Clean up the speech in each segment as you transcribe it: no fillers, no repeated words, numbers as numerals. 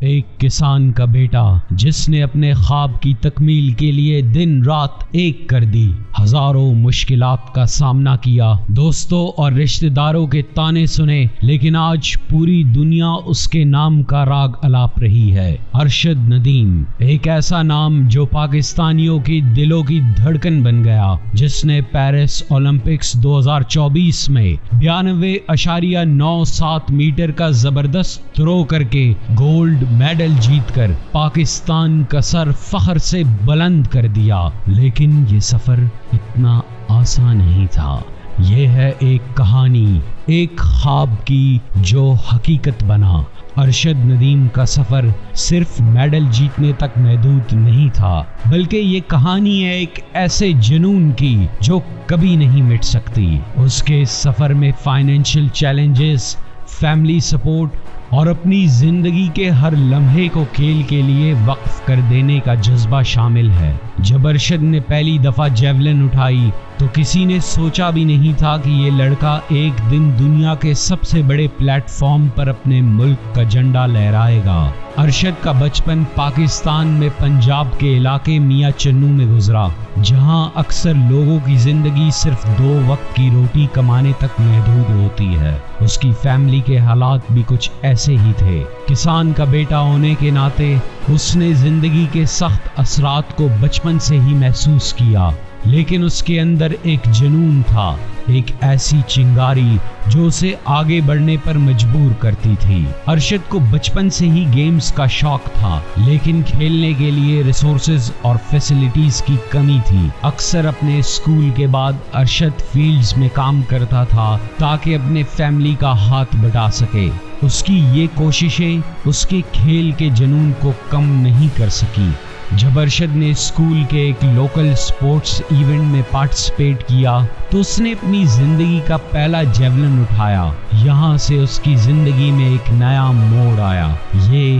ایک کسان کا بیٹا جس نے اپنے خواب کی تکمیل کے لیے دن رات ایک کر دی، ہزاروں مشکلات کا سامنا کیا، دوستوں اور رشتہ داروں کے طعنے سنے، لیکن آج پوری دنیا اس کے نام کا راگ الاپ رہی ہے۔ ارشد ندیم، ایک ایسا نام جو پاکستانیوں کی دلوں کی دھڑکن بن گیا، جس نے پیرس اولمپکس 2024 میں 92.97 میٹر کا زبردست تھرو کر کے گولڈ میڈل جیت کر پاکستان کا سر فخر سے بلند کر دیا۔ لیکن یہ سفر اتنا آسان نہیں تھا۔ یہ ہے ایک کہانی، ایک خواب کی جو حقیقت بنا۔ ارشد ندیم کا سفر صرف میڈل جیتنے تک محدود نہیں تھا، بلکہ یہ کہانی ہے ایک ایسے جنون کی جو کبھی نہیں مٹ سکتی۔ اس کے سفر میں فائنینشیل چیلنجز، فیملی سپورٹ اور اپنی زندگی کے ہر لمحے کو کھیل کے لیے وقف کر دینے کا جذبہ شامل ہے۔ جب ارشد نے پہلی دفعہ جیولن اٹھائی تو کسی نے سوچا بھی نہیں تھا کہ یہ لڑکا ایک دن دنیا کے سب سے بڑے پلیٹ فارم پر اپنے ملک کا جھنڈا لہرائے گا۔ ارشد کا بچپن پاکستان میں پنجاب کے علاقے میاں چنو میں گزرا، جہاں اکثر لوگوں کی زندگی صرف 2 وقت کی روٹی کمانے تک محدود ہوتی ہے۔ اس کی فیملی کے حالات بھی کچھ ایسے ہی تھے۔ کسان کا بیٹا ہونے کے ناطے اس نے زندگی کے سخت اثرات کو بچپن سے ہی محسوس کیا، لیکن اس کے اندر ایک جنون تھا، ایک ایسی چنگاری جو اسے آگے بڑھنے پر مجبور کرتی تھی۔ ارشد کو بچپن سے ہی گیمز کا شوق تھا، لیکن کھیلنے کے لیے ریسورسز اور فیسلٹیز کی کمی تھی۔ اکثر اپنے اسکول کے بعد ارشد فیلڈز میں کام کرتا تھا تاکہ اپنے فیملی کا ہاتھ بٹا سکے۔ اس کی یہ کوششیں اس کے کھیل کے جنون کو کم نہیں کر سکی۔ جب ارشد نے اسکول کے ایک لوکل سپورٹس ایونٹ میں پارٹیسپیٹ کیا تو اس نے اپنی زندگی کا پہلا جیولن اٹھایا۔ یہاں سے اس کی زندگی میں ایک نیا موڑ آیا۔ یہ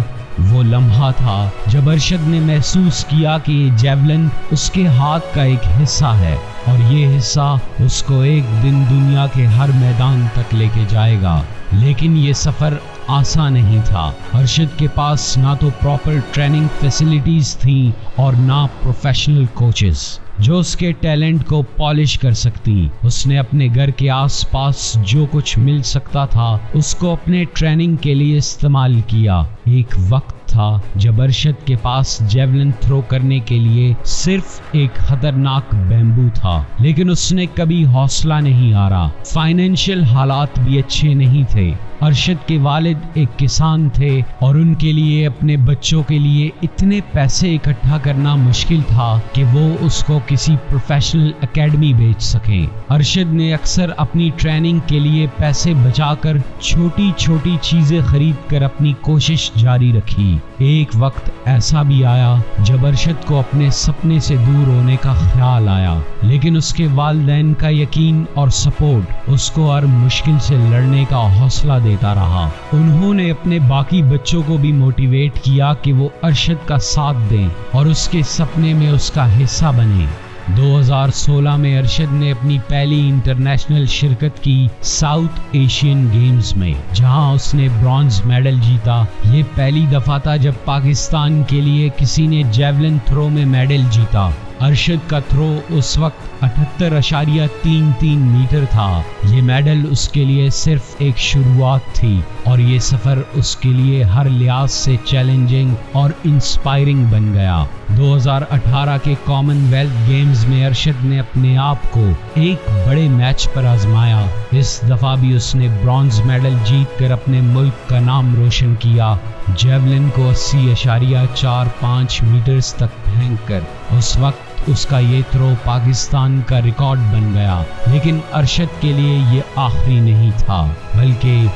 وہ لمحہ تھا جب ارشد نے محسوس کیا کہ یہ جیولن اس کے ہاتھ کا ایک حصہ ہے، اور یہ حصہ اس کو ایک دن دنیا کے ہر میدان تک لے کے جائے گا۔ لیکن یہ سفر آسان نہیں تھا۔ ارشد کے پاس نہ تو پراپر ٹریننگ فیسلٹیز تھیں اور نہ پروفیشنل کوچز جو اس کے ٹیلنٹ کو پالش کر سکتی۔ اس نے اپنے گھر کے آس پاس جو کچھ مل سکتا تھا اس کو اپنے ٹریننگ کے لیے استعمال کیا۔ ایک وقت تھا جب ارشد کے پاس جیولن تھرو کرنے کے لیے صرف ایک خطرناک بیمبو تھا، لیکن اس نے کبھی حوصلہ نہیں ہارا۔ فائنینشیل حالات بھی اچھے نہیں تھے۔ ارشد کے والد ایک کسان تھے اور ان کے لیے اپنے بچوں کے لیے اتنے پیسے اکٹھا کرنا مشکل تھا کہ وہ اس کو کسی پروفیشنل اکیڈمی بھیج سکیں۔ ارشد نے اکثر اپنی ٹریننگ کے لیے پیسے بچا کر چھوٹی چھوٹی چیزیں خرید کر اپنی کوشش جاری رکھی۔ ایک وقت ایسا بھی آیا جب ارشد کو اپنے سپنے سے دور ہونے کا خیال آیا، لیکن اس کے والدین کا یقین اور سپورٹ اس کو ہر مشکل سے لڑنے کا حوصلہ دیتا رہا۔ انہوں نے اپنے باقی بچوں کو بھی موٹیویٹ کیا کہ وہ ارشد کا ساتھ دیں اور اس کے سپنے میں اس کا حصہ بنیں۔ 2016 میں ارشد نے اپنی پہلی انٹرنیشنل شرکت کی ساؤتھ ایشین گیمز میں، جہاں اس نے برونز میڈل جیتا۔ یہ پہلی دفعہ تھا جب پاکستان کے لیے کسی نے جیولن تھرو میں میڈل جیتا۔ ارشد کا تھرو اس وقت 78.33 میٹر تھا۔ یہ میڈل اس کے لیے صرف ایک شروعات تھی، اور یہ سفر اس کے لیے ہر لحاظ سے چیلنجنگ اور انسپائرنگ بن گیا۔ 2018 کے کامن ویلتھ گیمز میں ارشد نے اپنے آپ کو ایک بڑے میچ پر آزمایا۔ اس دفعہ بھی اس نے برونز میڈل جیت کر اپنے ملک کا نام روشن کیا، جیولن کو 80.45 میٹرز تک پھینک کر۔ اس وقت اس کا یہ تھرو پاکستان کا ریکارڈ بن گیا، لیکن ارشد کے لیے یہ آخری نہیں تھا، بلکہ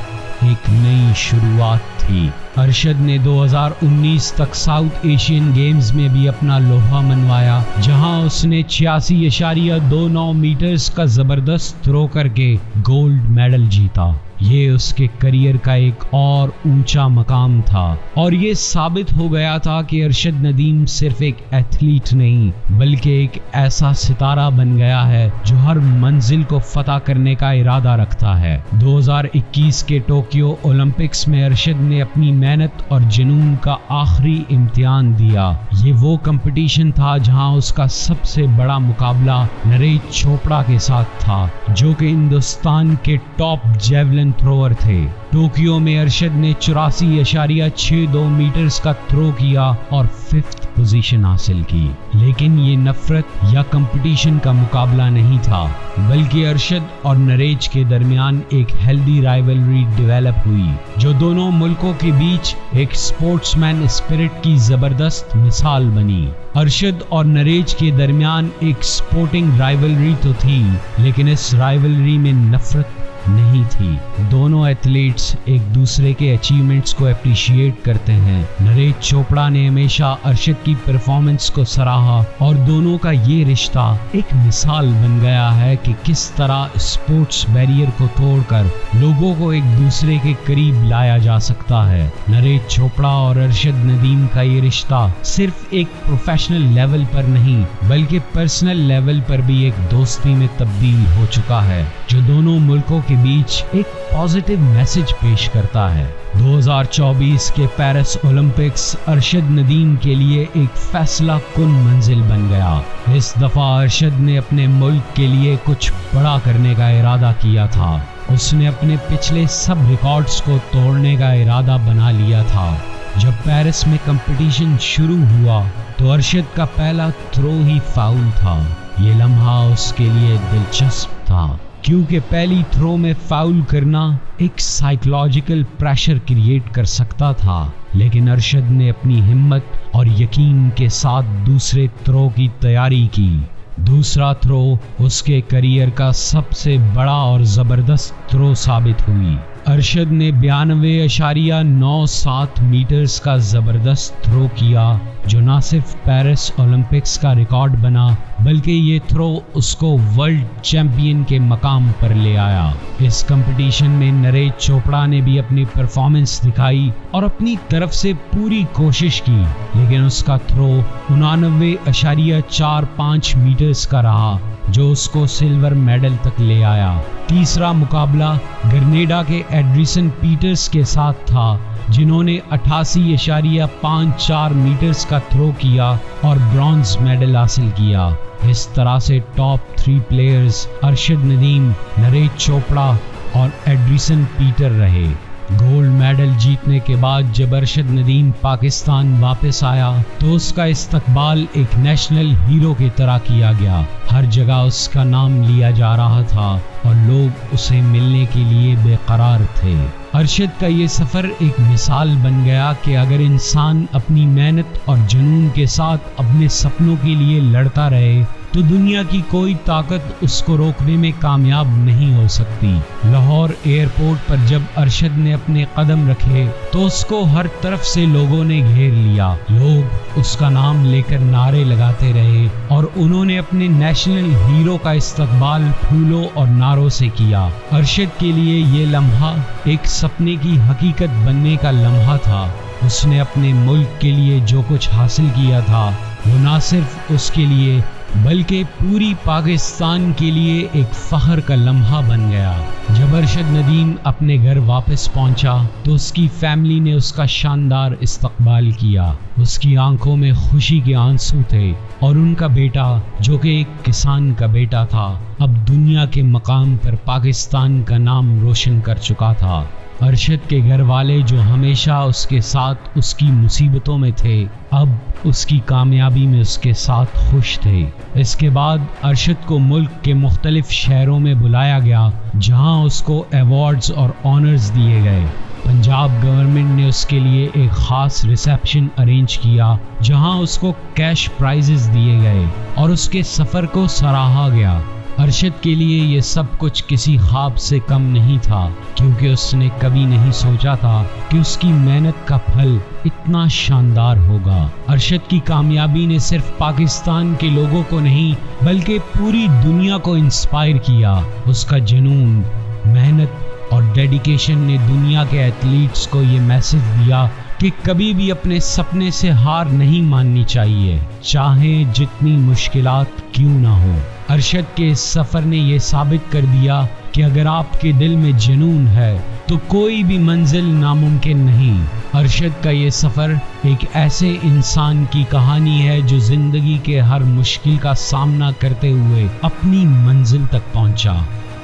ایک نئی شروعات تھی۔ ارشد نے 2019 تک ساؤتھ ایشین گیمز میں بھی اپنا لوہا منوایا، جہاں اس نے 86.29 میٹرز کا زبردست تھرو کر کے گولڈ میڈل جیتا۔ یہ اس کے کریئر کا ایک اور اونچا مقام تھا، اور یہ ثابت ہو گیا تھا کہ ارشد ندیم صرف ایک ایتھلیٹ نہیں بلکہ ایک ایسا ستارہ بن گیا ہے جو ہر منزل کو فتح کرنے کا ارادہ رکھتا ہے۔ 2021 کے ٹوکیو اولمپکس میں ارشد نے اپنی محنت اور جنون کا آخری امتحان دیا۔ یہ وہ کمپٹیشن تھا جہاں اس کا سب سے بڑا مقابلہ نریش چوپڑا کے ساتھ تھا، جو کہ ہندوستان کے ٹاپ جیولن تھروور تھے۔ ٹوکیو میں ارشد نے 84.62 میٹرز کا تھرو کیا اور 5th پوزیشن حاصل کی، لیکن یہ نفرت یا کمپٹیشن کا مقابلہ نہیں تھا، بلکہ ارشد اور نریش کے درمیان ایک ہیلدی رائیولری ڈیولپ ہوئی جو دونوں ملکوں کے بیچ ایک اسپورٹس مین اسپرٹ کی زبردست مثال بنی۔ ارشد اور نریش کے درمیان ایک اسپورٹنگ رائیولری تو تھی، لیکن اس رائیولری میں نفرت نہیں تھی۔ دونوں ایتھلیٹس ایک دوسرے کے اچیومنٹس کو اپریشیٹ کرتے ہیں۔ نریش چوپڑا نے ہمیشہ ارشد کی پرفارمنس کو سراہا، اور دونوں کا یہ رشتہ ایک مثال بن گیا ہے کہ کس طرح اسپورٹس بیریئر کو توڑ کر لوگوں کو ایک دوسرے کے قریب لایا جا سکتا ہے۔ نریش چوپڑا اور ارشد ندیم کا یہ رشتہ صرف ایک پروفیشنل لیول پر نہیں بلکہ پرسنل لیول پر بھی ایک دوستی میں تبدیل ہو چکا ہے، جو دونوں ملکوں کے بیچ ایک پازیٹیو میسج پیش کرتا ہے۔ 2024 کے پیرس اولمپکس ارشد ندیم کے لیے ایک فیصلہ کن منزل بن گیا۔ اس دفعہ ارشد نے اپنے ملک کے لیے کچھ بڑا کرنے کا ارادہ کیا تھا۔ اس نے اپنے پچھلے سب ریکارڈز کو توڑنے کا ارادہ بنا لیا تھا۔ جب پیرس میں کمپٹیشن شروع ہوا تو ارشد کا پہلا تھرو ہی فاؤل تھا۔ یہ لمحہ اس کے لیے دلچسپ تھا کیونکہ پہلی تھرو میں فاؤل کرنا ایک سائیکولوجیکل پریشر کریٹ کر سکتا تھا، لیکن ارشد نے اپنی ہمت اور یقین کے ساتھ دوسرے تھرو کی تیاری کی۔ دوسرا تھرو اس کے کریئر کا سب سے بڑا اور زبردست تھرو ثابت ہوئی۔ ارشد نے 92.97 میٹرز کا زبردست تھرو کیا، جو نہ صرف پیرس اولمپکس کا ریکارڈ بنا بلکہ یہ تھرو اس کو ورلڈ چیمپئن کے مقام پر لے آیا۔ اس کمپٹیشن میں نریش چوپڑا نے بھی اپنی پرفارمنس دکھائی اور اپنی طرف سے پوری کوشش کی، لیکن اس کا تھرو 89.45 میٹرز کا رہا، جو اس کو سلور میڈل تک لے آیا۔ تیسرا مقابلہ گرینیڈا کے ایڈریسن پیٹرز کے ساتھ تھا، جنہوں نے 88.54 میٹرز کا تھرو کیا اور برونز میڈل حاصل کیا۔ اس طرح سے ٹاپ 3 پلیئرز ارشد ندیم، نریش چوپڑا اور ایڈریسن پیٹر رہے۔ گولڈ میڈل جیتنے کے بعد جب ارشد ندیم پاکستان واپس آیا تو اس کا استقبال ایک نیشنل ہیرو کی طرح کیا گیا۔ ہر جگہ اس کا نام لیا جا رہا تھا اور لوگ اسے ملنے کے لیے بے قرار تھے۔ ارشد کا یہ سفر ایک مثال بن گیا کہ اگر انسان اپنی محنت اور جنون کے ساتھ اپنے سپنوں کے لیے لڑتا رہے تو دنیا کی کوئی طاقت اس کو روکنے میں کامیاب نہیں ہو سکتی۔ لاہور ایئرپورٹ پر جب ارشد نے اپنے قدم رکھے تو اس کو ہر طرف سے لوگوں نے گھیر لیا۔ لوگ اس کا نام لے کر نعرے لگاتے رہے اور انہوں نے اپنے نیشنل ہیرو کا استقبال پھولوں اور نعروں سے کیا۔ ارشد کے لیے یہ لمحہ ایک سپنے کی حقیقت بننے کا لمحہ تھا۔ اس نے اپنے ملک کے لیے جو کچھ حاصل کیا تھا وہ نہ صرف اس کے لیے بلکہ پوری پاکستان کے لیے ایک فخر کا لمحہ بن گیا۔ جب ارشد ندیم اپنے گھر واپس پہنچا تو اس کی فیملی نے اس کا شاندار استقبال کیا۔ اس کی آنکھوں میں خوشی کے آنسو تھے اور ان کا بیٹا، جو کہ ایک کسان کا بیٹا تھا، اب دنیا کے مقام پر پاکستان کا نام روشن کر چکا تھا۔ ارشد کے گھر والے جو ہمیشہ اس کے ساتھ اس کی مصیبتوں میں تھے، اب اس کی کامیابی میں اس کے ساتھ خوش تھے۔ اس کے بعد ارشد کو ملک کے مختلف شہروں میں بلایا گیا جہاں اس کو ایوارڈز اور آنرز دیے گئے۔ پنجاب گورنمنٹ نے اس کے لیے ایک خاص ریسیپشن ارینج کیا جہاں اس کو کیش پرائزز دیے گئے اور اس کے سفر کو سراہا گیا۔ ارشد کے لیے یہ سب کچھ کسی خواب سے کم نہیں تھا، کیونکہ اس نے کبھی نہیں سوچا تھا کہ اس کی محنت کا پھل اتنا شاندار ہوگا۔ ارشد کی کامیابی نے صرف پاکستان کے لوگوں کو نہیں بلکہ پوری دنیا کو انسپائر کیا۔ اس کا جنون، محنت اور ڈیڈیکیشن نے دنیا کے ایتھلیٹس کو یہ میسج دیا کہ کبھی بھی اپنے سپنے سے ہار نہیں ماننی چاہیے، چاہے جتنی مشکلات کیوں نہ ہو۔ ارشد کے اس سفر نے یہ ثابت کر دیا کہ اگر آپ کے دل میں جنون ہے تو کوئی بھی منزل ناممکن نہیں۔ ارشد کا یہ سفر ایک ایسے انسان کی کہانی ہے جو زندگی کے ہر مشکل کا سامنا کرتے ہوئے اپنی منزل تک پہنچا۔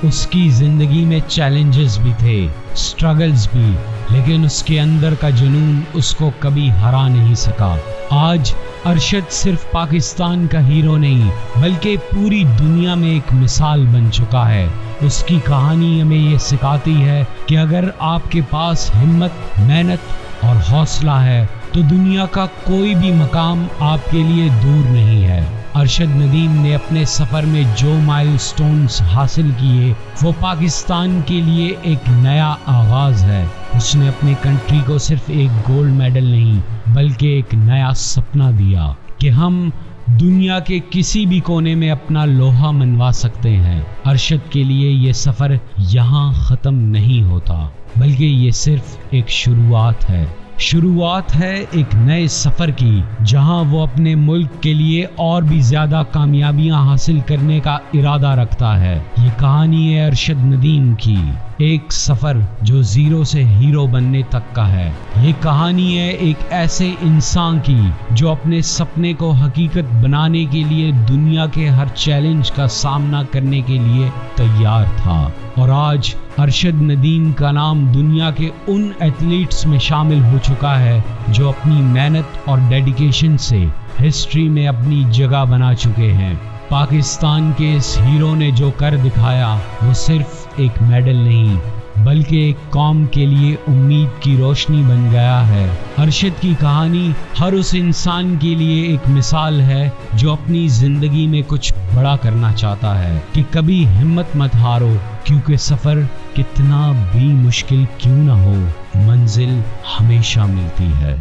اس کی زندگی میں چیلنجز بھی تھے، سٹرگلز بھی، لیکن اس کے اندر کا جنون اس کو کبھی ہرا نہیں سکا۔ آج ارشد صرف پاکستان کا ہیرو نہیں بلکہ پوری دنیا میں ایک مثال بن چکا ہے۔ اس کی کہانی ہمیں یہ سکھاتی ہے کہ اگر آپ کے پاس ہمت، محنت اور حوصلہ ہے تو دنیا کا کوئی بھی مقام آپ کے لیے دور نہیں ہے۔ ارشد ندیم نے اپنے سفر میں جو مائل سٹونز حاصل کیے وہ پاکستان کے لیے ایک نیا آغاز ہے۔ اس نے اپنی کنٹری کو صرف ایک گولڈ میڈل نہیں بلکہ ایک نیا سپنا دیا کہ ہم دنیا کے کسی بھی کونے میں اپنا لوہا منوا سکتے ہیں۔ ارشد کے لیے یہ سفر یہاں ختم نہیں ہوتا بلکہ یہ صرف ایک شروعات ہے ایک نئے سفر کی، جہاں وہ اپنے ملک کے لیے اور بھی زیادہ کامیابیاں حاصل کرنے کا ارادہ رکھتا ہے۔ یہ کہانی ہے ارشد ندیم کی، ایک سفر جو زیرو سے ہیرو بننے تک کا ہے۔ یہ کہانی ہے ایک ایسے انسان کی جو اپنے سپنے کو حقیقت بنانے کے لیے دنیا کے ہر چیلنج کا سامنا کرنے کے لیے تیار تھا، اور آج ارشد ندیم کا نام دنیا کے ان ایتھلیٹس میں شامل ہو چکا ہے جو اپنی محنت اور ڈیڈیکیشن سے ہسٹری میں اپنی جگہ بنا چکے ہیں۔ پاکستان کے اس ہیرو نے جو کر دکھایا وہ صرف ایک میڈل نہیں بلکہ ایک قوم کے لیے امید کی روشنی بن گیا ہے۔ ارشد کی کہانی ہر اس انسان کے لیے ایک مثال ہے جو اپنی زندگی میں کچھ بڑا کرنا چاہتا ہے کہ کبھی ہمت مت ہارو، کیونکہ سفر کتنا بھی مشکل کیوں نہ ہو، منزل ہمیشہ ملتی ہے۔